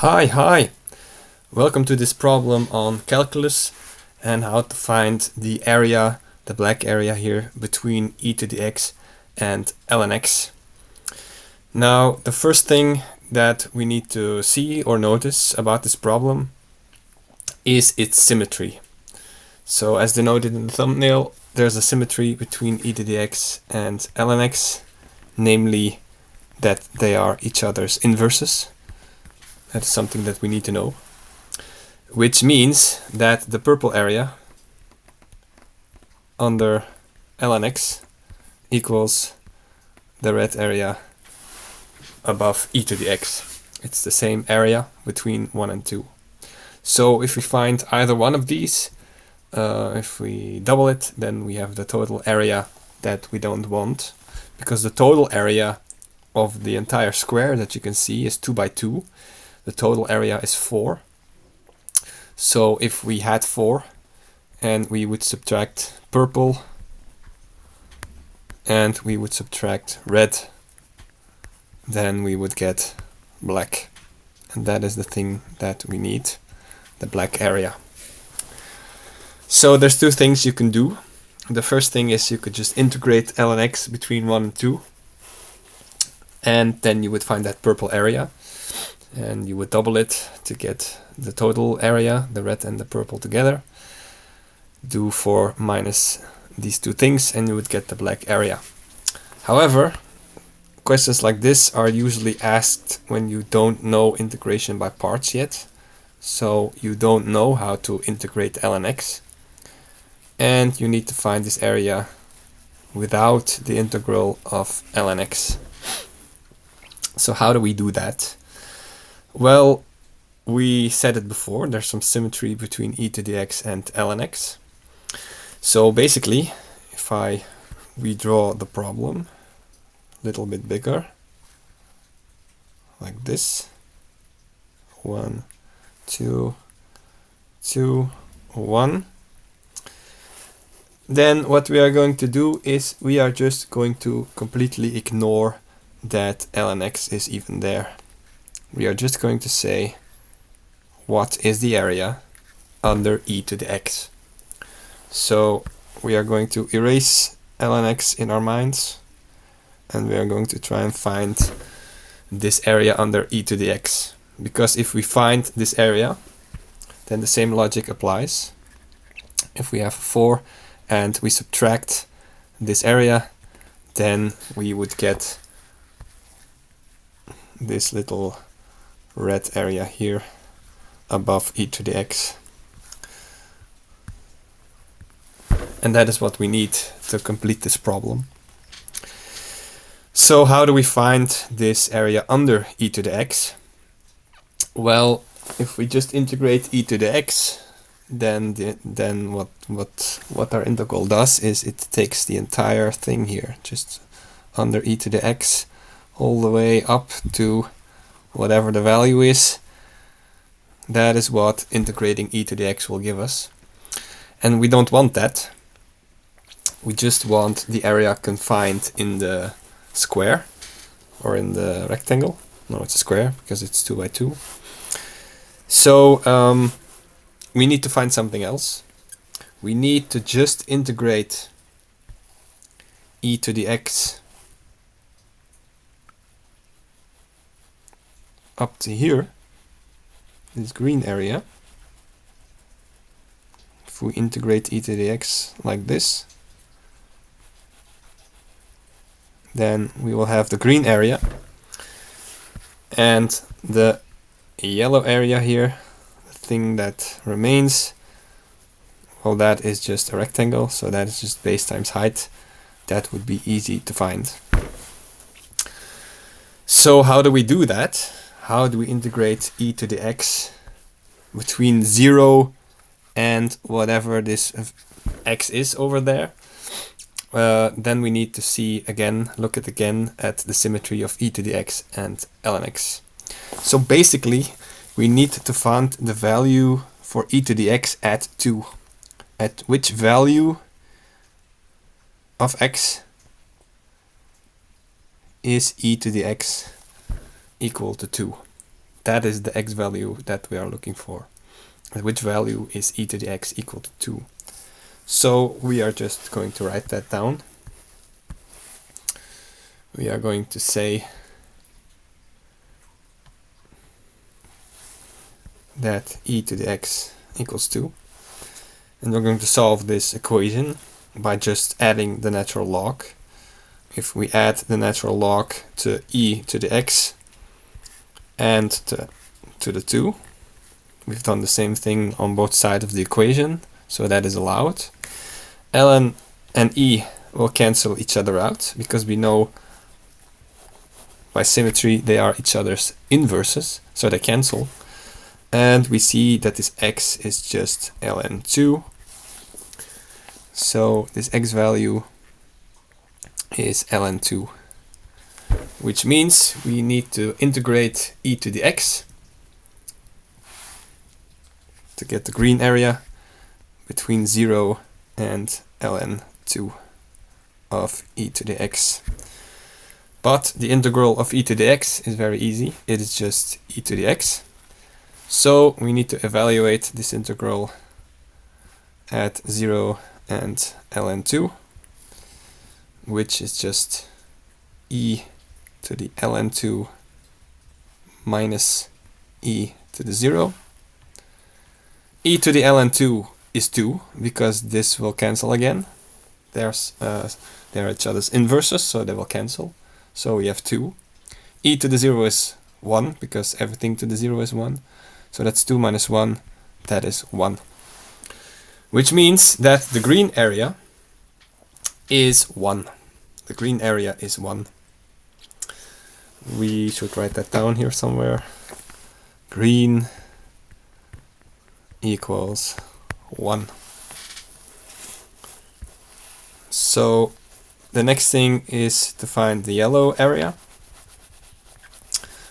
Hi! Welcome to this problem on calculus and how to find the area, the black area here, between e to the x and ln x. Now, the first thing that we need to see or notice about this problem is its symmetry. So, as denoted in the thumbnail, there's a symmetry between e to the x and ln x, namely that they are each other's inverses. That's something that we need to know, which means that the purple area under ln x equals the red area above e to the x. It's the same area between 1 and 2. So if we find either one of these, if we double it, then we have the total area that we don't want, because the total area of the entire square that you can see is 2 by 2. The total area is 4. So if we had 4 and we would subtract purple and we would subtract red, then we would get black. And that is the thing that we need, the black area. So there's two things you can do. The first thing is you could just integrate ln x between 1 and 2, and then you would find that purple area. And you would double it to get the total area, the red and the purple together. Do 4 minus these two things and you would get the black area. However, questions like this are usually asked when you don't know integration by parts yet. So you don't know how to integrate ln x. And you need to find this area without the integral of ln x. So how do we do that? Well, we said it before, there's some symmetry between e to the x and ln x. So basically, if I redraw the problem a little bit bigger, like this, 1, 2, 2, 1, then what we are going to do is we are just going to completely ignore that ln x is even there. We are just going to say, what is the area under e to the x? So we are going to erase ln x in our minds, and we are going to try and find this area under e to the x. Because if we find this area, then the same logic applies. If we have 4 and we subtract this area, then we would get this little red area here above e to the x. And that is what we need to complete this problem. So how do we find this area under e to the x? Well, if we just integrate e to the x, then what our integral does is it takes the entire thing here, just under e to the x, all the way up to whatever the value is. That is what integrating e to the x will give us. And we don't want that. We just want the area confined in the square or in the rectangle. No, it's a square because it's 2 by 2. So we need to find something else. We need to just integrate e to the x up to here, this green area. If we integrate e to the x like this, then we will have the green area, and the yellow area here, the thing that remains, well, that is just a rectangle, so that is just base times height. That would be easy to find. So how do we do that? How do we integrate e to the x between 0 and whatever this x is over there? Then we need to look again at the symmetry of e to the x and ln x. So basically, we need to find the value for e to the x at 2. At which value of x is e to the x equal to 2? that is the x value that we are looking for, which value is e to the x equal to 2. So we are just going to write that down. We are going to say that e to the x equals 2. And we're going to solve this equation by just adding the natural log. If we add the natural log to e to the x and to the 2, we've done the same thing on both sides of the equation, so that is allowed. ln and e will cancel each other out, because we know by symmetry they are each other's inverses, so they cancel. And we see that this x is just ln 2. So this x value is ln 2, which means we need to integrate e to the x to get the green area between 0 and ln 2 of e to the x. But the integral of e to the x is very easy. It is just e to the x. So we need to evaluate this integral at 0 and ln 2, which is just e to the ln 2 minus e to the 0. E to the ln 2 is 2, because this will cancel again. They are each other's inverses, so they will cancel. So we have 2. E to the 0 is 1, because everything to the 0 is 1. So that's 2 minus 1, that is 1. Which means that the green area is 1. The green area is 1. We should write that down here somewhere. Green equals 1. So the next thing is to find the yellow area.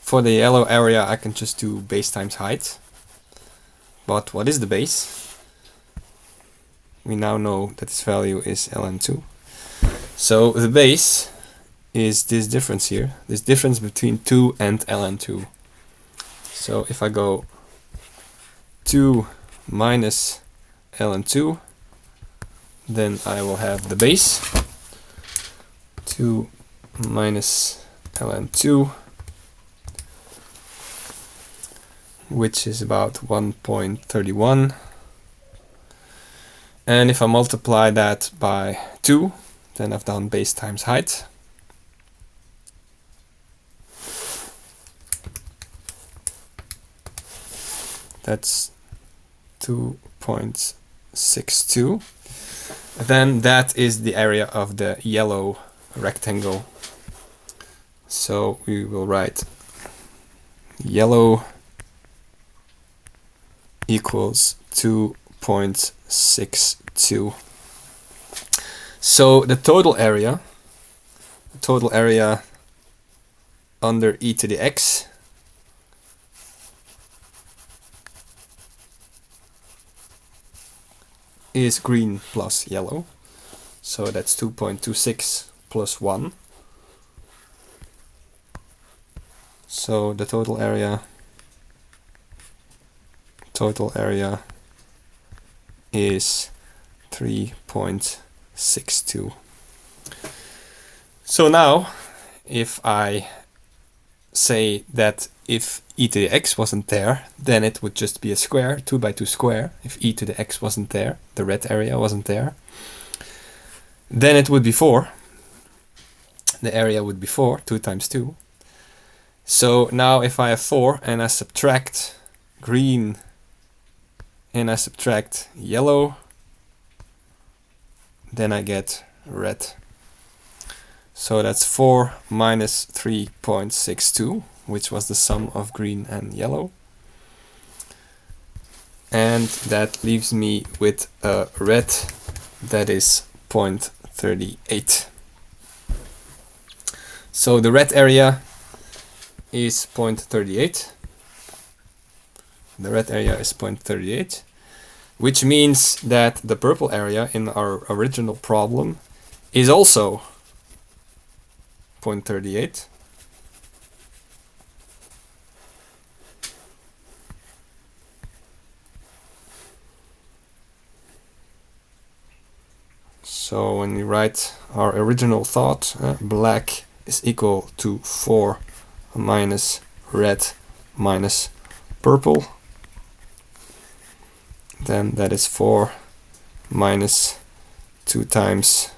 For the yellow area I can just do base times height. But what is the base? We now know that this value is ln 2. So the base is this difference here, this difference between 2 and ln 2. So if I go 2 minus ln 2, then I will have the base 2 minus ln 2, which is about 1.31. And if I multiply that by 2, then I've done base times height. That's 2.62. Then that is the area of the yellow rectangle. So we will write yellow equals 2.62. So the total area under e to the x is green plus yellow. So that's 2.26 plus 1. So the total area is 3.62. So now if I say that if e to the x wasn't there, then it would just be a square, 2 by 2 square. If e to the x wasn't there, the red area wasn't there, then it would be 4. The area would be 4, 2 times 2. So now if I have 4 and I subtract green and I subtract yellow, then I get red. So that's 4 minus 3.62, which was the sum of green and yellow. And that leaves me with a red that is 0.38. So the red area is 0.38. The red area is 0.38, which means that the purple area in our original problem is also 0.38. So when we write our original thought, black is equal to 4 minus red minus purple, then that is 4 minus 2 times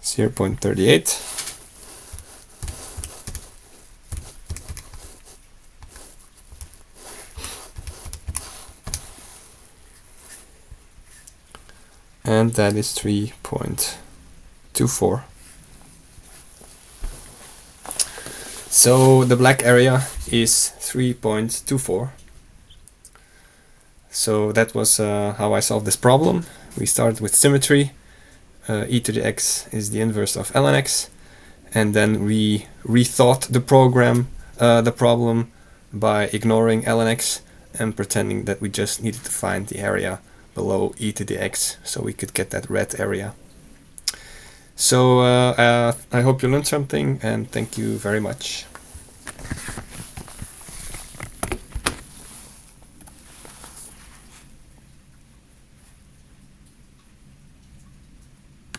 0.38. And that is 3.24. So the black area is 3.24. So that was how I solved this problem. We started with symmetry. E to the x is the inverse of ln x, and then we rethought the problem by ignoring ln x and pretending that we just needed to find the area below e to the x so we could get that red area. So I hope you learned something, and thank you very much.